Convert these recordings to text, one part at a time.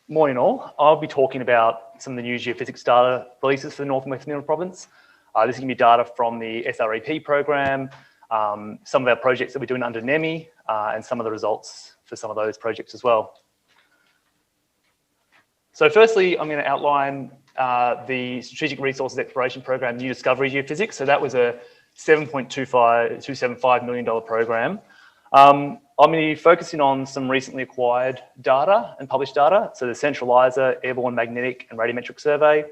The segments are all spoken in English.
Morning all. I'll be talking about some of the new geophysics data releases for the North and West New Province. This is going to be data from the SREP program, some of our projects that we're doing under NEMI, and some of the results for some of those projects as well. So firstly, I'm going to outline the Strategic Resources Exploration Program, New Discovery Geophysics. So that was a $7.275 million program. I'm going to be focusing on some recently acquired data and published data. So the Centralizer Airborne Magnetic and Radiometric Survey,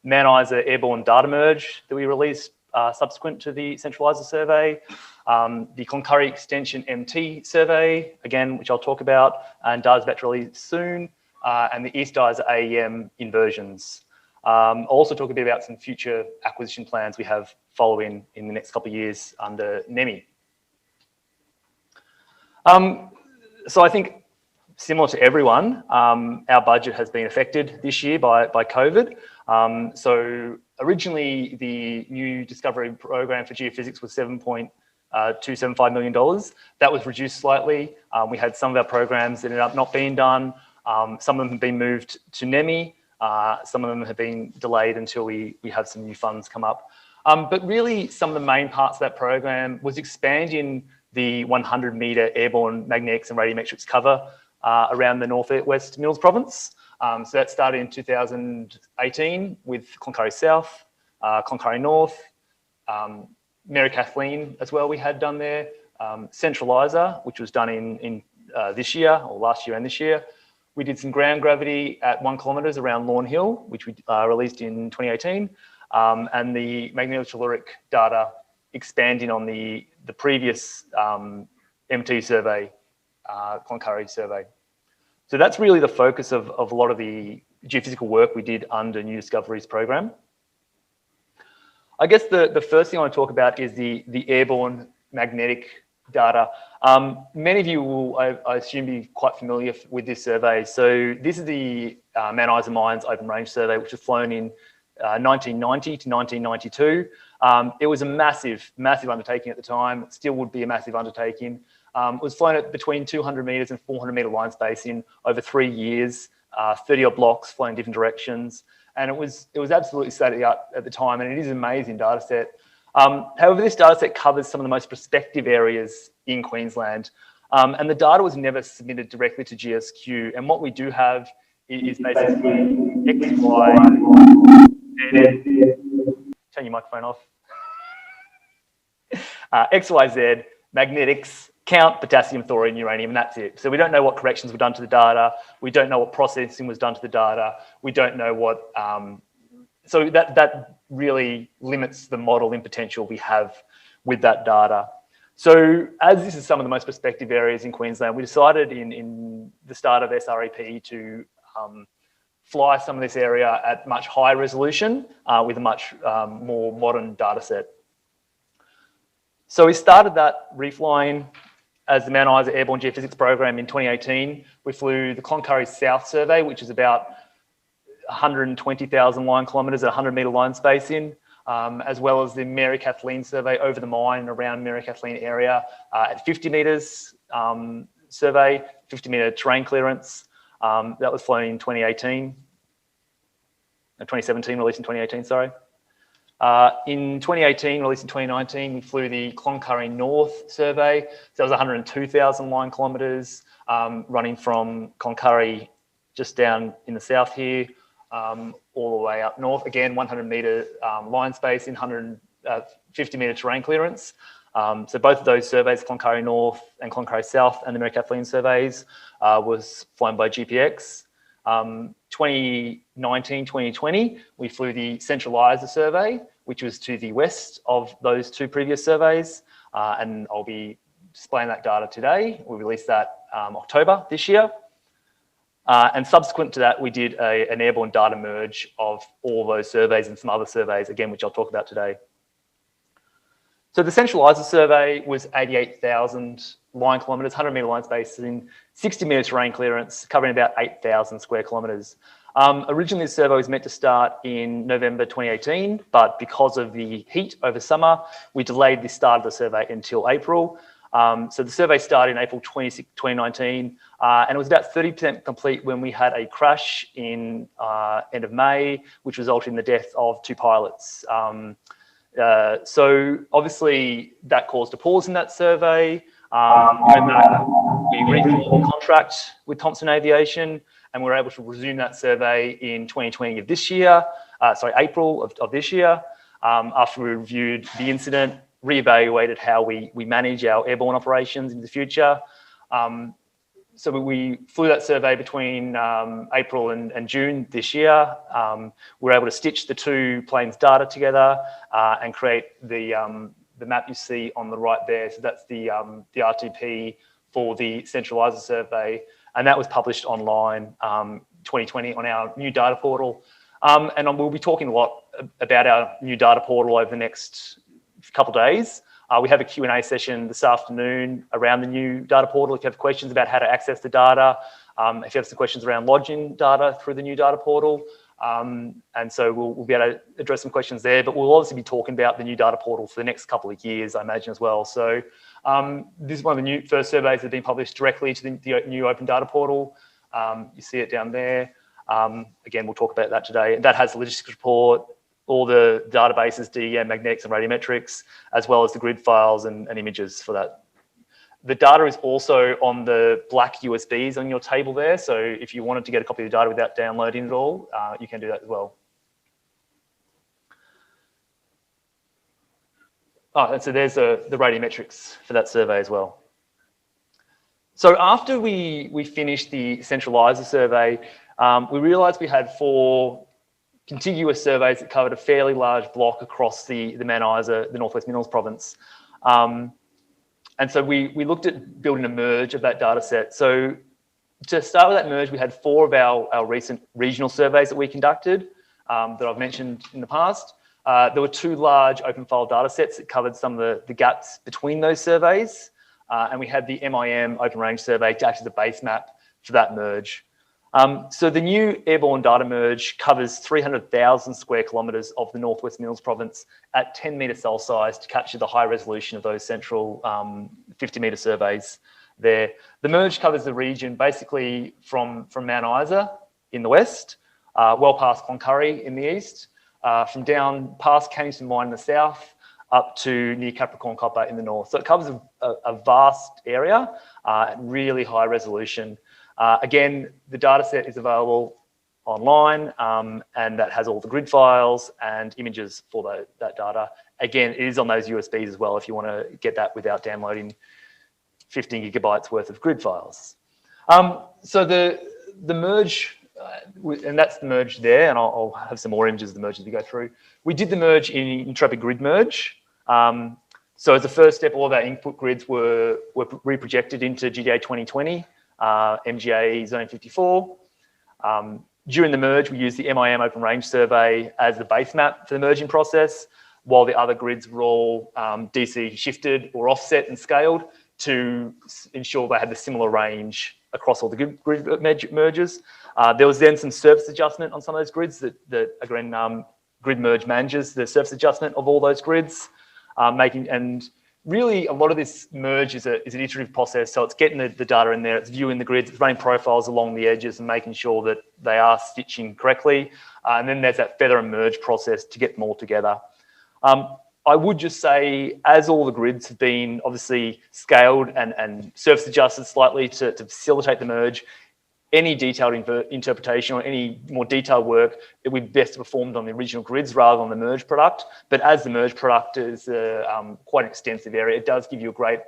MIM Airborne Data Merge that we released subsequent to the Centralizer survey, the Cloncurry Extension MT survey, again, which I'll talk about, and data is about to release soon, and the Isa AEM inversions. I'll also talk a bit about some future acquisition plans we have following in the next couple of years under NEMI. So I think similar to everyone, our budget has been affected this year by COVID. So originally the new discovery program for geophysics was $7.275 million. That was reduced slightly. We had some of our programs that ended up not being done. Some of them have been moved to NEMI. Some of them have been delayed until we have some new funds come up. But really some of the main parts of that program was expanding the 100-metre airborne magnetics and radiometrics cover around the North-West Mills province. So that started in 2018 with Cloncurry South, Cloncurry North, Mary Kathleen as well we had done there, Centralizer, which was done in this year, or last year and this year. We did some ground gravity at 1 kilometres around Lawn Hill, which we released in 2018, and the magnetotelluric data expanding on the previous MT survey, Cloncurry survey. So that's really the focus of a lot of the geophysical work we did under New Discoveries program. I guess the first thing I want to talk about is the airborne magnetic data. Many of you will, I assume, be quite familiar with this survey. So this is the Mount Isa Mines Open Range Survey, which was flown in 1990 to 1992. It was a massive undertaking at the time. It still would be a massive undertaking. It was flown at between 200 metres and 400 metre line spacing over 3 years, 30-odd blocks flown in different directions. And it was absolutely state-of-the-art at the time, and it is an amazing data set. However, this data set covers some of the most prospective areas in Queensland. And the data was never submitted directly to GSQ. And what we do have is basically X, Y, Z. Turn your microphone off. X, Y, Z, magnetics, count, potassium, thorium, uranium, and that's it. So we don't know what corrections were done to the data. We don't know what processing was done to the data. We don't know what... so that really limits the modelling potential we have with that data. So as this is some of the most prospective areas in Queensland, we decided in the start of SREP to fly some of this area at much higher resolution with a much more modern data set. So we started that reflying as the Mount Isa Airborne Geophysics program in 2018. We flew the Cloncurry South survey, which is about 120,000 line kilometres at 100 metre line spacing, as well as the Mary Kathleen survey over the mine and around Mary Kathleen area at 50 metres survey, 50 metre terrain clearance. That was flown in 2017, released in 2018, sorry. In 2018, released in 2019, we flew the Cloncurry North survey. So that was 102,000 line kilometres, running from Cloncurry just down in the south here, all the way up north. Again, 100 metre line space in 150 metre terrain clearance. So both of those surveys, Cloncurry North and Cloncurry South, and the Mary Kathleen surveys, was flown by GPX. 2019, 2020, we flew the Centralizer survey, which was to the west of those two previous surveys. And I'll be displaying that data today. We released that October this year. And subsequent to that, we did an airborne data merge of all those surveys and some other surveys, again, which I'll talk about today. So the Centralizer survey was 88,000 line kilometres, 100 metre line spacing, 60 metre terrain clearance, covering about 8,000 square kilometres. Originally, the survey was meant to start in November 2018, but because of the heat over summer, we delayed the start of the survey until April. So the survey started in April 2019, and it was about 30% complete when we had a crash in end of May, which resulted in the death of 2 pilots. So obviously that caused a pause in that survey. We reformed the contract with Thompson Aviation, and we were able to resume that survey in 2020 of this year, April of this year, after we reviewed the incident, reevaluated how we manage our airborne operations in the future. So we flew that survey between April and June this year. We were able to stitch the 2 planes' data together and create the map you see on the right there. So that's the RTP for the centralizer survey, and that was published online 2020 on our new data portal. And we'll be talking a lot about our new data portal over the next couple of days. We have a Q&A session this afternoon around the new data portal. If you have questions about how to access the data, if you have some questions around lodging data through the new data portal, and so we'll be able to address some questions there, but we'll obviously be talking about the new data portal for the next couple of years, I imagine, as well. So this is one of the first surveys that have been published directly to the new open data portal. You see it down there. Again, we'll talk about that today. That has the logistics report, all the databases, DEM, magnetics and radiometrics, as well as the grid files and images for that. The data is also on the black USBs on your table there. So if you wanted to get a copy of the data without downloading it all, you can do that as well. Oh, and so there's the radiometrics for that survey as well. So after we finished the centralizer survey, we realized we had 4 contiguous surveys that covered a fairly large block across the Mount Isa, the Northwest Minerals province. And so we looked at building a merge of that data set. So to start with that merge, we had 4 of our recent regional surveys that we conducted that I've mentioned in the past. There were 2 large open file data sets that covered some of the gaps between those surveys. And we had the MIM Open Range survey to act as a base map for that merge. So the new airborne data merge covers 300,000 square kilometres of the Northwest Minerals province at 10 metre cell size to capture the high resolution of those central 50 metre surveys there. The merge covers the region basically from Mount Isa in the west, well past Cloncurry in the east, from down past Cannington Mine in the south, up to near Capricorn Copper in the north. So it covers a vast area, really high resolution. Again, the data set is available online, and that has all the grid files and images for that data. Again, it is on those USBs as well if you want to get that without downloading 15 gigabytes worth of grid files. So the merge, and that's the merge there, and I'll have some more images of the merge as we go through. We did the merge in Intrepid Grid Merge. So as the first step, all of our input grids were reprojected into GDA 2020. MGA Zone 54. During the merge, we used the MIM Open Range survey as the base map for the merging process, while the other grids were all DC shifted or offset and scaled to ensure they had the similar range across all the grid merges. There was then some surface adjustment on some of those grids that again, Grid Merge manages the surface adjustment of all those grids, and really, a lot of this merge is an iterative process. So it's getting the data in there, it's viewing the grids, it's running profiles along the edges and making sure that they are stitching correctly. And then there's that feather and merge process to get them all together. I would just say, as all the grids have been obviously scaled and surface adjusted slightly to facilitate the merge, any detailed interpretation or any more detailed work, it would be best performed on the original grids rather than the merge product. But as the merge product is quite an extensive area, it does give you a great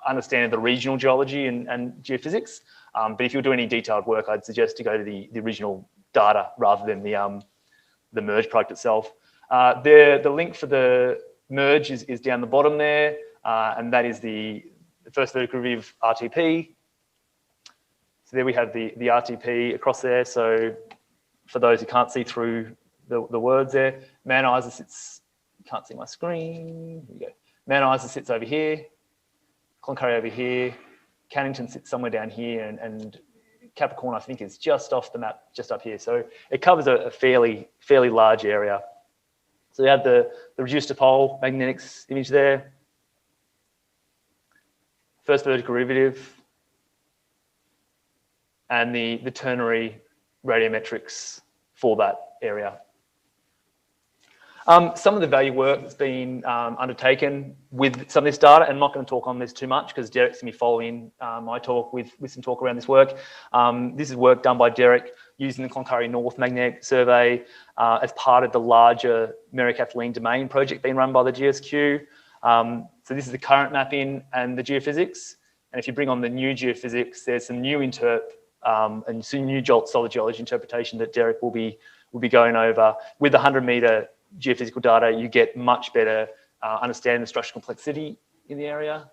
understanding of the regional geology and geophysics. But if you're doing any detailed work, I'd suggest to go to the original data rather than the merge product itself. The link for the merge is down the bottom there, and that is the first vertical review of RTP. So there we have the RTP across there. So for those who can't see through the words there, Mount Isa sits, you can't see my screen, here we go. Mount Isa sits over here, Cloncurry over here, Cannington sits somewhere down here, and Capricorn, I think, is just off the map, just up here. So it covers a fairly large area. So you have the reduced to pole magnetics image there. first vertical derivative, and the ternary radiometrics for that area. Some of the value work that's been undertaken with some of this data, and I'm not going to talk on this too much because Derek's going to be following my talk with some talk around this work. This is work done by Derek using the Cloncurry North Magnetic Survey as part of the larger Merrick-Kathleen domain project being run by the GSQ. So this is the current mapping and the geophysics. And if you bring on the new geophysics, there's some new and some new solid geology interpretation that Derek will be going over. With the 100-meter geophysical data, you get much better understanding of structural complexity in the area.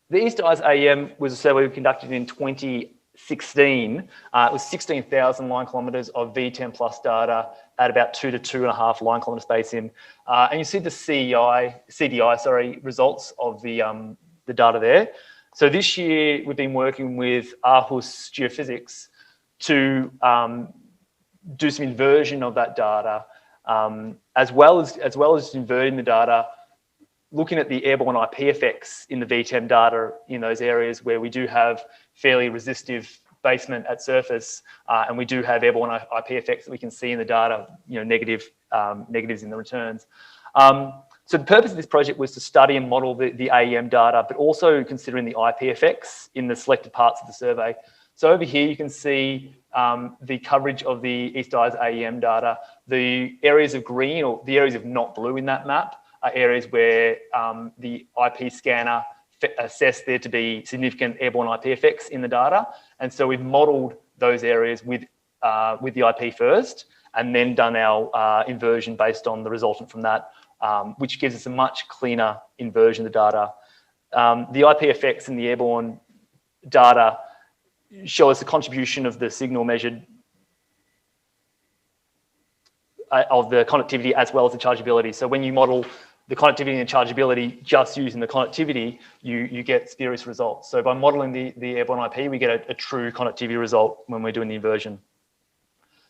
The Isa AEM was a survey we conducted in 2016. It was 16,000 line kilometres of V10 plus data at about 2 to 2.5 line kilometre spacing. And you see the CDI results of the data there. So this year we've been working with Aarhus Geophysics to do some inversion of that data, as well as inverting the data, looking at the airborne IP effects in the V10 data in those areas where we do have fairly resistive basement at surface, and we do have airborne IP effects that we can see in the data, negatives in the returns. So the purpose of this project was to study and model the AEM data, but also considering the IP effects in the selected parts of the survey. So over here, you can see the coverage of the Isa AEM data. The areas of green, or the areas of not blue in that map, are areas where the IP scanner assessed there to be significant airborne IP effects in the data. And so we've modeled those areas with the IP first, and then done our inversion based on the resultant from that, which gives us a much cleaner inversion of the data. The IP effects in the airborne data show us the contribution of the signal measured of the conductivity as well as the chargeability. So when you model the conductivity and chargeability just using the conductivity, you get spurious results. So by modeling the airborne IP, we get a true conductivity result when we're doing the inversion.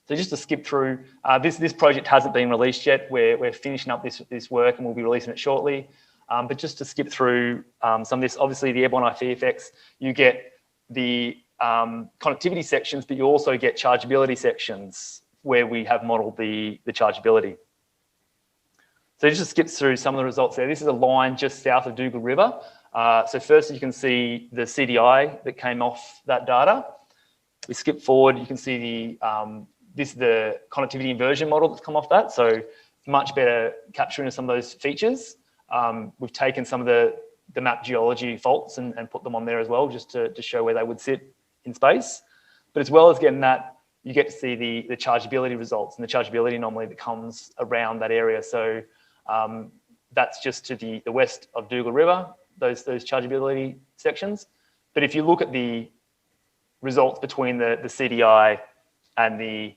So just to skip through, this project hasn't been released yet. We're finishing up this work and we'll be releasing it shortly. But just to skip through some of this, obviously the airborne IP effects, you get the conductivity sections, but you also get chargeability sections where we have modeled the chargeability. So just to skip through some of the results there. This is a line just south of Dougal River. So first you can see the CDI that came off that data. We skip forward, you can see this is the conductivity inversion model that's come off that. So much better capturing of some of those features. We've taken some of the map geology faults and put them on there as well, just to show where they would sit in space. But as well as getting that, you get to see the chargeability results and the chargeability anomaly that comes around that area. So that's just to the west of Dougal River, those chargeability sections. But if you look at the results between the CDI and the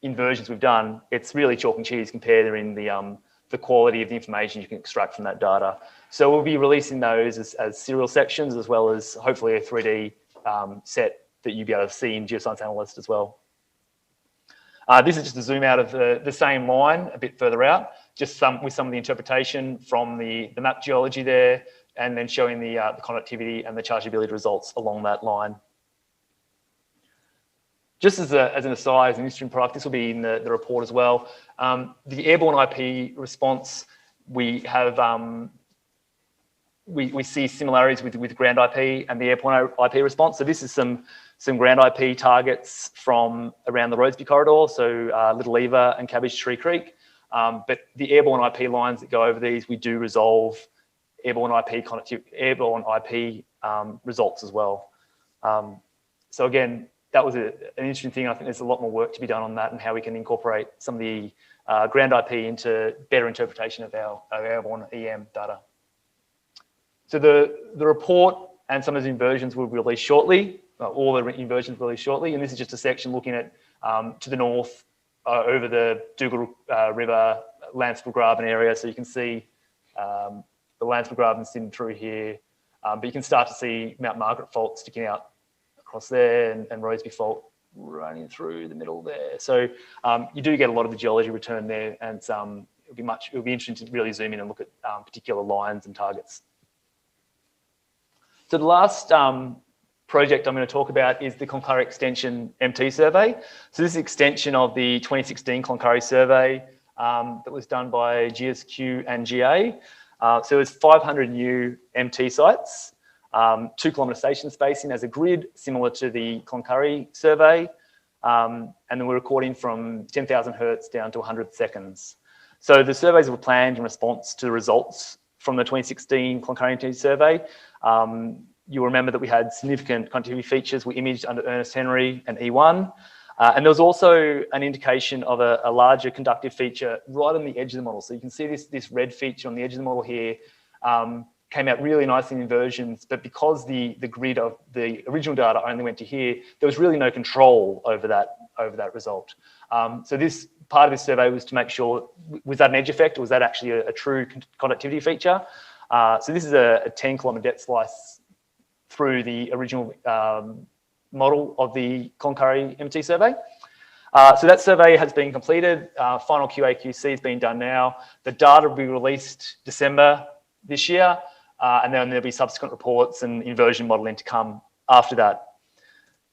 inversions we've done, it's really chalk and cheese comparing the quality of the information you can extract from that data. So we'll be releasing those as serial sections, as well as hopefully a 3D set that you'll be able to see in Geoscience Analyst as well. This is just a zoom out of the same line a bit further out, just with some of the interpretation from the map geology there, and then showing the conductivity and the chargeability results along that line. Just as an aside, as an interesting product, this will be in the report as well. The airborne IP response, we have we see similarities with ground IP and the airborne IP response. So this is some ground IP targets from around the Rhodesby corridor, so Little Eva and Cabbage Tree Creek. But the airborne IP lines that go over these, we do resolve airborne IP results as well. So again, that was an interesting thing. I think there's a lot more work to be done on that and how we can incorporate some of the ground IP into better interpretation of our airborne EM data. So the report and some of the inversions will be released shortly. All the inversions will be released shortly. And this is just a section looking at to the north over the Dougal River, Lanceville Graben area. So you can see the Lanceville Graben sitting through here. But you can start to see Mount Margaret Fault sticking out across there, and Rhodesby Fault running through the middle there. So you do get a lot of the geology return there, and it'll be interesting to really zoom in and look at particular lines and targets. So the last project I'm going to talk about is the Cloncurry Extension MT survey. So this is an extension of the 2016 Cloncurry survey that was done by GSQ and GA. So it's 500 new MT sites, 2 kilometre station spacing as a grid, similar to the Cloncurry survey. And then we're recording from 10,000 hertz down to 100 seconds. So the surveys were planned in response to the results from the 2016 Cloncurry MT survey. You'll remember that we had significant conductivity features we imaged under Ernest Henry and E1. And there was also an indication of a larger conductive feature right on the edge of the model. So you can see this red feature on the edge of the model here came out really nice in inversions, but because the grid of the original data only went to here, there was really no control over that result. So this part of this survey was to make sure, was that an edge effect or was that actually a true conductivity feature? So this is a 10 kilometre depth slice through the original model of the Cloncurry MT survey. So that survey has been completed. Final QA/QC has been done now. The data will be released December this year, and then there'll be subsequent reports and inversion modelling to come after that.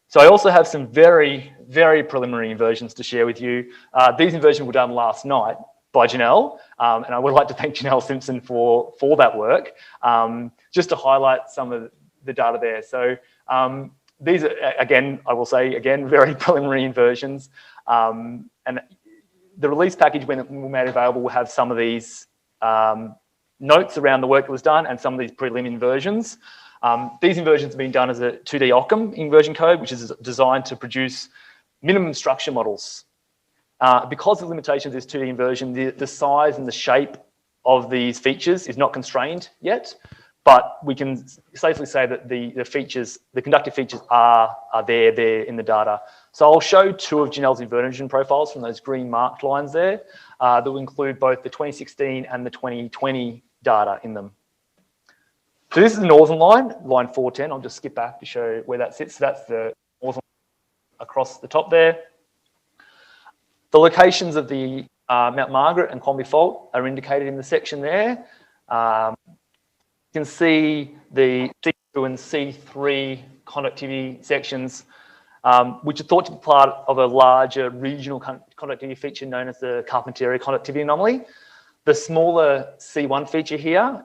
So I also have some very, very preliminary inversions to share with you. These inversions were done last night by Janelle, and I would like to thank Janelle Simpson for that work, just to highlight some of the data there. So these are, again, I will say, again, very preliminary inversions. And the release package, when it will be made available, will have some of these notes around the work that was done and some of these prelim inversions. These inversions have been done as a 2D Occam inversion code, which is designed to produce minimum structure models. Because of the limitations of this 2D inversion, the size and the shape of these features is not constrained yet. But we can safely say that the conductive features are there in the data. So I'll show 2 of Janelle's inversion profiles from those green marked lines there that will include both the 2016 and the 2020 data in them. So this is the northern line 410. I'll just skip back to show where that sits. So that's the northern line across the top there. The locations of the Mount Margaret and Quamby Fault are indicated in the section there. You can see the C2 and C3 conductivity sections, which are thought to be part of a larger regional conductivity feature known as the Carpentaria conductivity anomaly. The smaller C1 feature here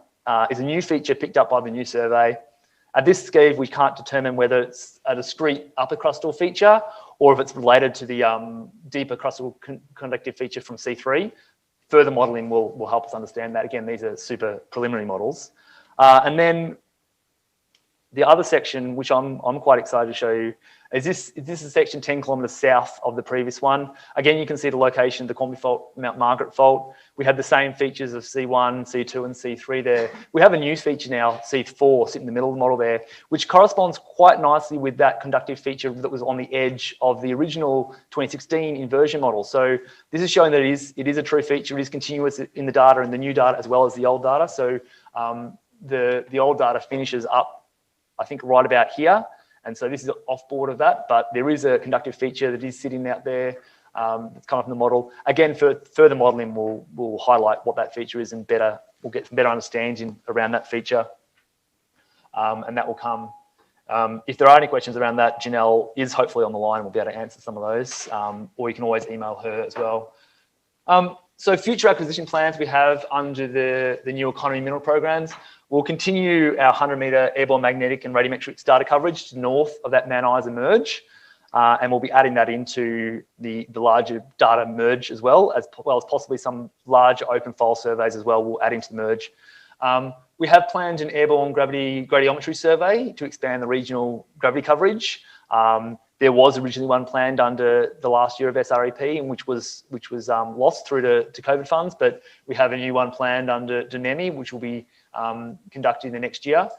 is a new feature picked up by the new survey. At this stage, we can't determine whether it's a discrete upper crustal feature or if it's related to the deeper crustal conductive feature from C3. Further modelling will help us understand that. Again, these are super preliminary models. And then the other section, which I'm quite excited to show you, is this is section 10 kilometres south of the previous one. Again, you can see the location of the Quamby Fault, Mount Margaret Fault. We had the same features of C1, C2 and C3 there. We have a new feature now, C4, sitting in the middle of the model there, which corresponds quite nicely with that conductive feature that was on the edge of the original 2016 inversion model. So this is showing that it is a true feature. It is continuous in the data and the new data as well as the old data. So the old data finishes up, I think, right about here. And so this is off board of that, but there is a conductive feature that is sitting out there. It's come up in the model. Again, for further modelling, we'll highlight what that feature is and we'll get some better understanding around that feature. And that will come. If there are any questions around that, Janelle is hopefully on the line. We'll be able to answer some of those, or you can always email her as well. So future acquisition plans we have under the new economy mineral programs. We'll continue our 100-metre airborne magnetic and radiometric data coverage to north of that Mount Isa merge, and we'll be adding that into the larger data merge as well as possibly some larger open file surveys as well. We'll add into the merge. We have planned an airborne gravity gradiometry survey to expand the regional gravity coverage. There was originally one planned under the last year of SREP, and which was lost through to COVID funds, but we have a new one planned under DNEMI, which will be conducted in the next year.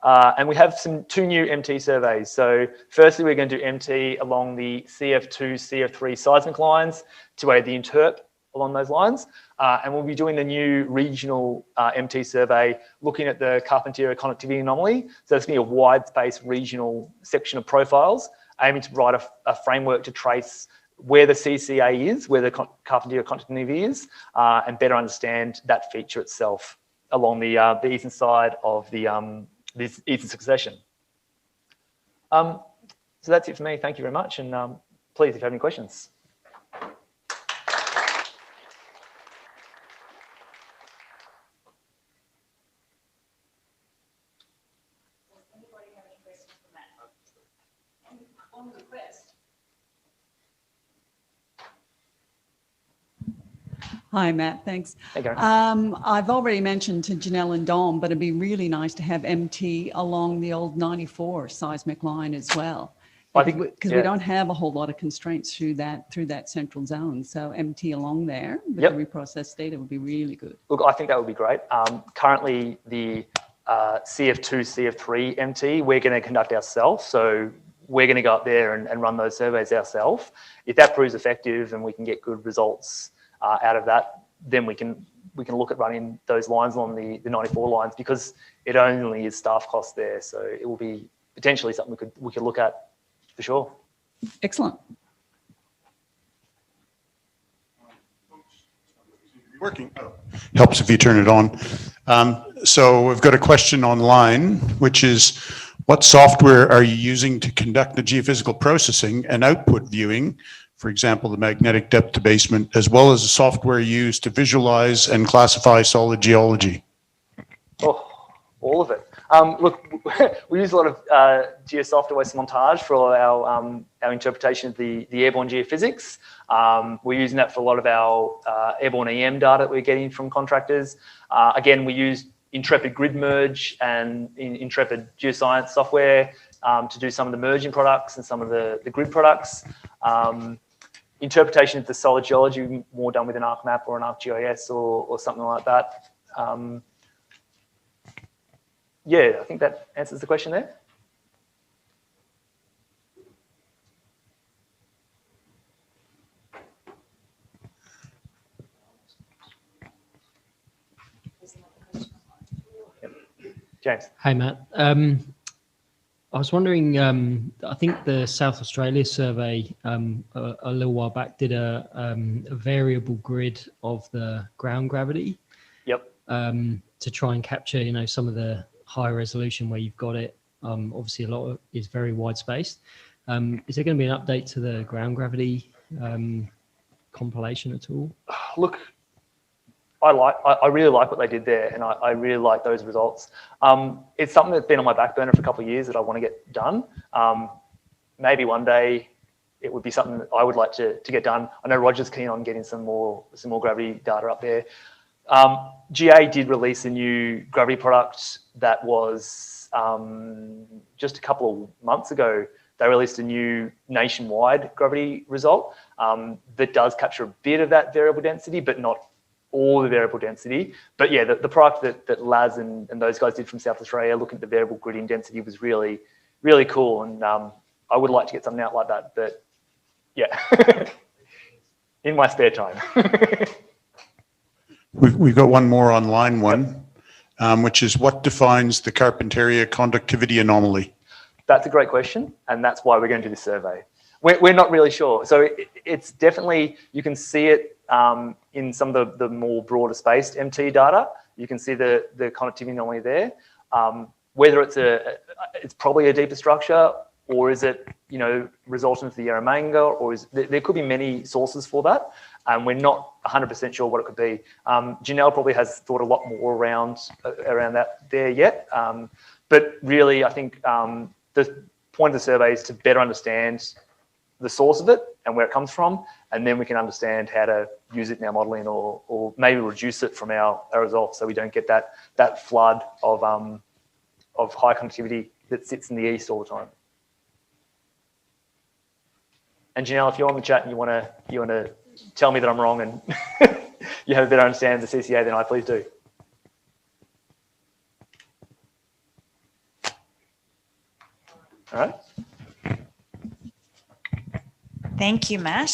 And we have two new MT surveys. So firstly, we're going to do MT along the CF2, CF3 seismic lines to aid the interp along those lines. And we'll be doing the new regional MT survey looking at the Carpentaria conductivity anomaly. So it's going to be a wide space regional section of profiles, aiming to provide a framework to trace where the CCA is, where the Carpentaria continuity is, and better understand that feature itself along the eastern side of the this eastern succession. So that's it for me. Thank you very much, and please, if you have any questions. Hi, Matt. Thanks. Hey, Gary. I've already mentioned to Janelle and Dom, but it'd be really nice to have MT along the old 94 seismic line as well. Because we don't have a whole lot of constraints through that central zone. So MT along there with the reprocessed data would be really good. Look, I think that would be great. Currently, the CF2, CF3 MT, we're going to conduct ourselves. So we're going to go up there and run those surveys ourselves. If that proves effective and we can get good results out of that, then we can look at running those lines along the 94 lines, because it only is staff costs there. So it will be potentially something we could look at for sure. Excellent. Working. Oh. Helps if you turn it on. So we've got a question online, which is, what software are you using to conduct the geophysical processing and output viewing? For example, the magnetic depth debasement, as well as the software used to visualize and classify solid geology? Oh, all of it. Look, we use a lot of geosoftware waste montage for our interpretation of the airborne geophysics. We're using that for a lot of our airborne EM data that we're getting from contractors. Again, we use Intrepid grid merge and Intrepid geoscience software to do some of the merging products and some of the grid products. Interpretation of the solid geology more done with an ArcMap or an ArcGIS or something like that. Yeah, I think that answers the question there. James. Hey, Matt. I was wondering, I think the South Australia survey a little while back did a variable grid of the ground gravity. Yep. To try and capture, some of the high resolution where you've got it. Obviously, a lot of is very wide spaced. Is there going to be an update to the ground gravity compilation at all? Look, I really like what they did there, and I really like those results. It's something that's been on my back burner for a couple of years that I want to get done. Maybe one day it would be something that I would like to get done. I know Roger's keen on getting some more gravity data up there. GA did release a new gravity product that was just a couple of months ago. They released a new nationwide gravity result that does capture a bit of that variable density, but not all the variable density. But yeah, the product that Laz and those guys did from South Australia, looking at the variable gridding density, was really, really cool. And I would like to get something out like that, but yeah, in my spare time. We've got one more online one, which is, what defines the Carpentaria conductivity anomaly? That's a great question, and that's why we're going to do this survey. We're not really sure. So it's definitely, you can see it in some of the more broader spaced MT data. You can see the conductivity anomaly there. Whether it's probably a deeper structure, or is it resultant of the Yarramanga, or there could be many sources for that, and we're not 100% sure what it could be. Janelle probably has thought a lot more around that there yet, but really I think the point of the survey is to better understand the source of it and where it comes from, and then we can understand how to use it in our modelling, or maybe reduce it from our results, so we don't get that flood of high conductivity that sits in the east all the time. And Janelle, if you're on the chat and you want to tell me that I'm wrong and you have a better understanding of the CCA than I, please do. All right. Thank you, Matt.